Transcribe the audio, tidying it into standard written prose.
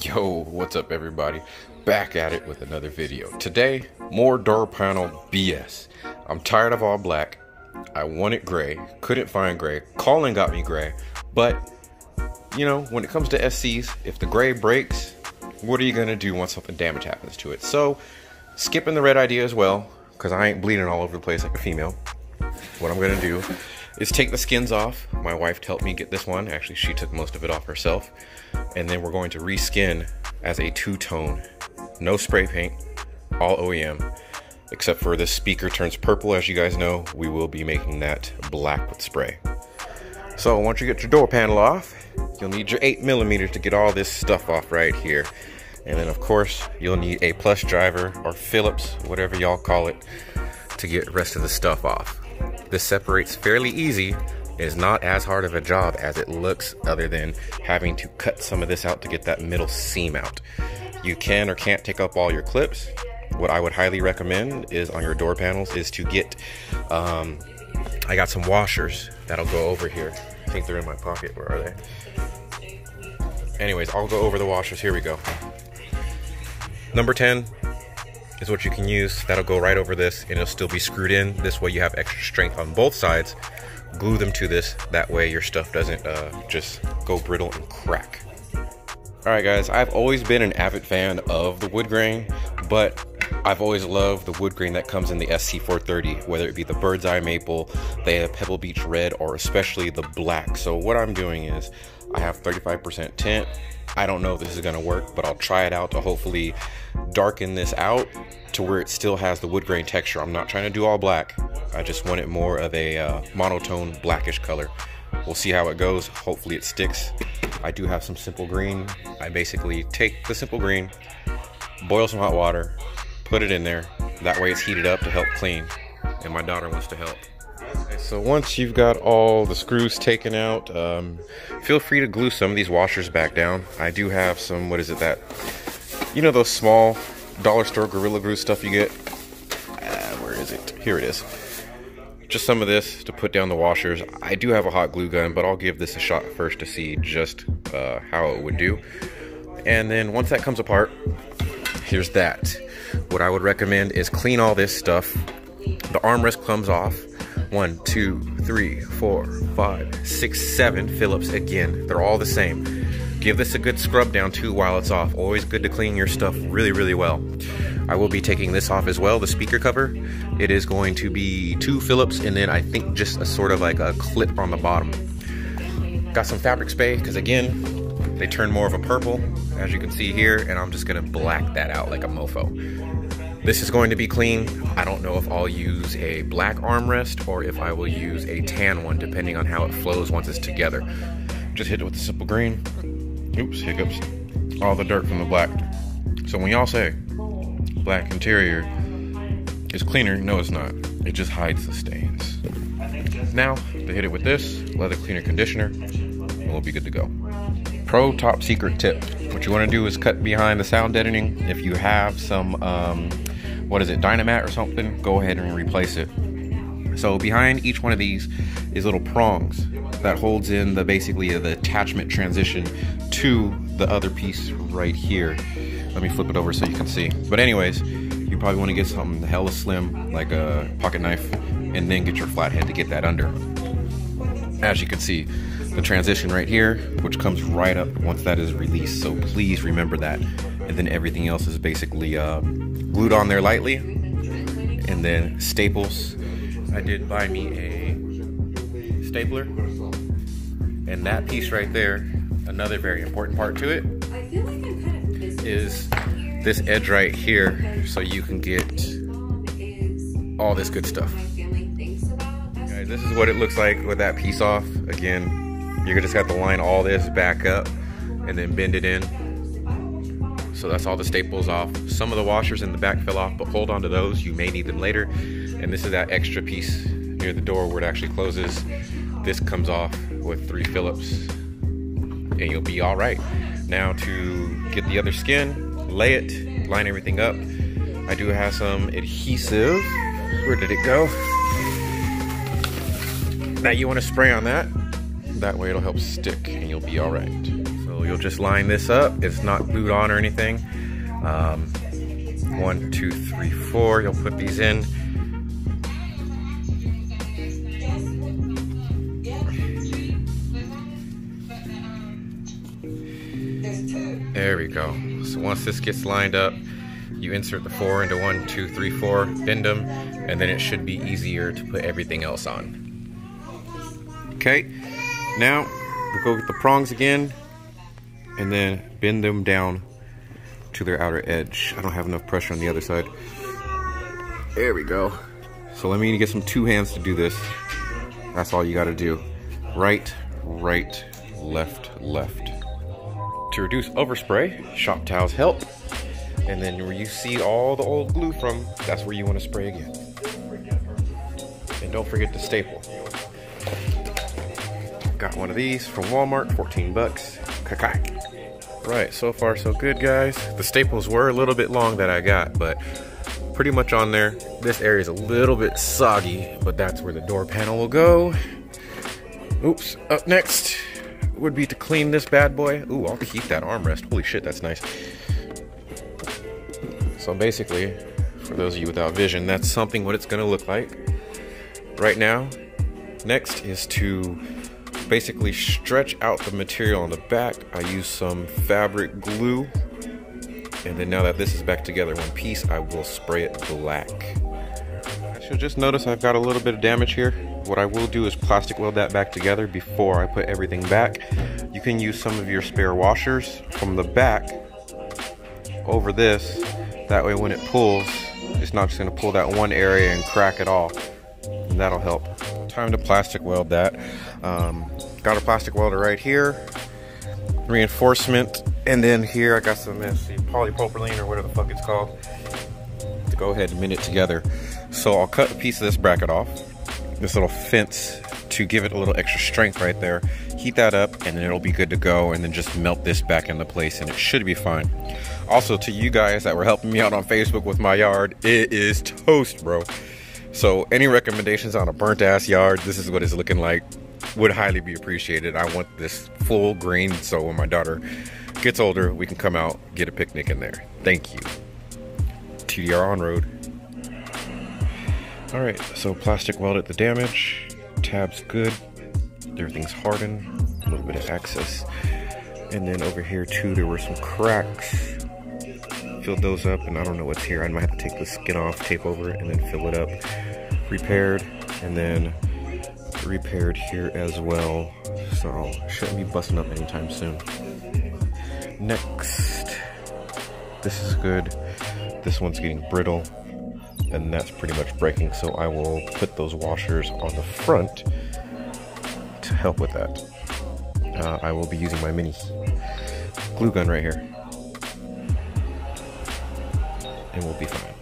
Yo, what's up everybody? Back at it with another video. Today, more door panel BS. I'm tired of all black. I wanted gray, couldn't find gray. Calling got me gray, but you know, when it comes to SCs, if the gray breaks, what are you gonna do once something damage happens to it? So, skipping the red idea as well, because I ain't bleeding all over the place like a female. What I'm gonna do is take the skins off. My wife helped me get this one. Actually, she took most of it off herself. And then we're going to reskin as a two-tone. No spray paint, all OEM. Except for this speaker turns purple, as you guys know. We will be making that black with spray. So once you get your door panel off, you'll need your 8mm to get all this stuff off right here. And then of course, you'll need a plus driver or Phillips, whatever y'all call it, to get the rest of the stuff off. This separates fairly easy. It's not as hard of a job as it looks, other than having to cut some of this out to get that middle seam out. You can or can't take up all your clips. What I would highly recommend is on your door panels is to get, I got some washers that'll go over here. I think they're in my pocket. Where are they? Anyways, I'll go over the washers. Here we go. Number 10 is what you can use. That'll go right over this and it'll still be screwed in. This way you have extra strength on both sides. Glue them to this. That way your stuff doesn't just go brittle and crack. Alright guys, I've always been an avid fan of the wood grain, but I've always loved the wood grain that comes in the Sc400, whether it be the bird's eye maple, the Pebble Beach red, or especially the black. So what I'm doing is I have 35% tint. I don't know if this is going to work, but I'll try it out to hopefully darken this out to where it still has the wood grain texture. I'm not trying to do all black. I just want it more of a monotone blackish color. We'll see how it goes. Hopefully it sticks. I do have some simple green. I basically take the simple green, boil some hot water, put it in there. That way it's heated up to help clean. And my daughter wants to help. Okay, so once you've got all the screws taken out, feel free to glue some of these washers back down. I do have some, what is it, that, you know, those small dollar store Gorilla Glue stuff you get? Where is it? Here it is. Just some of this to put down the washers. I do have a hot glue gun, but I'll give this a shot first to see just how it would do. And then once that comes apart, here's that. What I would recommend is clean all this stuff. The armrest comes off. 1, 2, 3, 4, 5, 6, 7 Phillips. Again, they're all the same. Give this a good scrub down too while it's off. Always good to clean your stuff really, really well. I will be taking this off as well, the speaker cover. It is going to be 2 Phillips and then I think just a sort of like a clip on the bottom. Got some fabric spray because again, they turn more of a purple, as you can see here, and I'm just gonna black that out like a mofo. This is going to be clean. I don't know if I'll use a black armrest or if I will use a tan one, depending on how it flows once it's together. Just hit it with the simple green. Oops, hiccups. All the dirt from the black. So when y'all say black interior is cleaner, no it's not. It just hides the stains. Now, to hit it with this leather cleaner conditioner, and we'll be good to go. Pro top secret tip. What you want to do is cut behind the sound deadening. If you have some, what is it, Dynamat or something, go ahead and replace it. So behind each one of these is little prongs that holds in the basically the attachment transition to the other piece right here. Let me flip it over so you can see. But anyways, you probably want to get something hella slim, like a pocket knife, and then get your flathead to get that under. As you can see, the transition right here, which comes right up once that is released. So please remember that. And then everything else is basically glued on there lightly. And then staples. I did buy me a stapler. And that piece right there, another very important part to it, is this edge right here, so you can get all this good stuff. Guys, this is what it looks like with that piece off. Again, you're just have to line all this back up and then bend it in. So that's all the staples off. Some of the washers in the back fell off, but hold on to those. You may need them later. And this is that extra piece near the door where it actually closes. This comes off with 3 Phillips and you'll be all right. Now to get the other skin, lay it, line everything up. I do have some adhesive. Where did it go? Now you want to spray on that. That way it'll help stick and you'll be all right. So you'll just line this up. It's not glued on or anything. 1, 2, 3, 4. You'll put these in. There we go. So once this gets lined up, you insert the 4 into 1, 2, 3, 4, bend them, and then it should be easier to put everything else on. Okay, now we'll go get the prongs again, and then bend them down to their outer edge. I don't have enough pressure on the other side. There we go. So let me get some 2 hands to do this. That's all you gotta do. Right, right, left, left. To reduce overspray, shop towels help. And then where you see all the old glue from, that's where you want to spray again. And don't forget to staple. Got one of these from Walmart, 14 bucks. Kakak. Right, so far so good, guys. The staples were a little bit long that I got, but pretty much on there. This area is a little bit soggy, but that's where the door panel will go. Oops, up next would be to clean this bad boy. Ooh, I'll keep that armrest. Holy shit, that's nice. So basically, for those of you without vision, that's something what it's gonna look like right now. Next is to basically stretch out the material on the back. I use some fabric glue. And then now that this is back together in one piece, I will spray it black. You'll just notice I've got a little bit of damage here. What I will do is plastic weld that back together before I put everything back. You can use some of your spare washers from the back over this. That way when it pulls, it's not just gonna pull that one area and crack it all. And that'll help. Time to plastic weld that. Got a plastic welder right here. Reinforcement. And then here I got some polypropylene or whatever the fuck it's called. To go ahead and mend it together. So I'll cut a piece of this bracket off, this little fence, to give it a little extra strength right there. Heat that up and then it'll be good to go, and then just melt this back into place and it should be fine. Also, to you guys that were helping me out on Facebook with my yard, it is toast, bro. So any recommendations on a burnt ass yard, this is what it's looking like, would highly be appreciated. I want this full green so when my daughter gets older, we can come out, get a picnic in there. Thank you. TDR on road. Alright, so plastic welded the damage, tab's good, everything's hardened, a little bit of access, and then over here too there were some cracks. Filled those up, and I don't know what's here. I might have to take the skin off, tape over it, and then fill it up. Repaired, and then repaired here as well, so shouldn't be busting up anytime soon. Next, this is good. This one's getting brittle, and that's pretty much breaking, so I will put those washers on the front to help with that. I will be using my mini glue gun right here, and we'll be fine.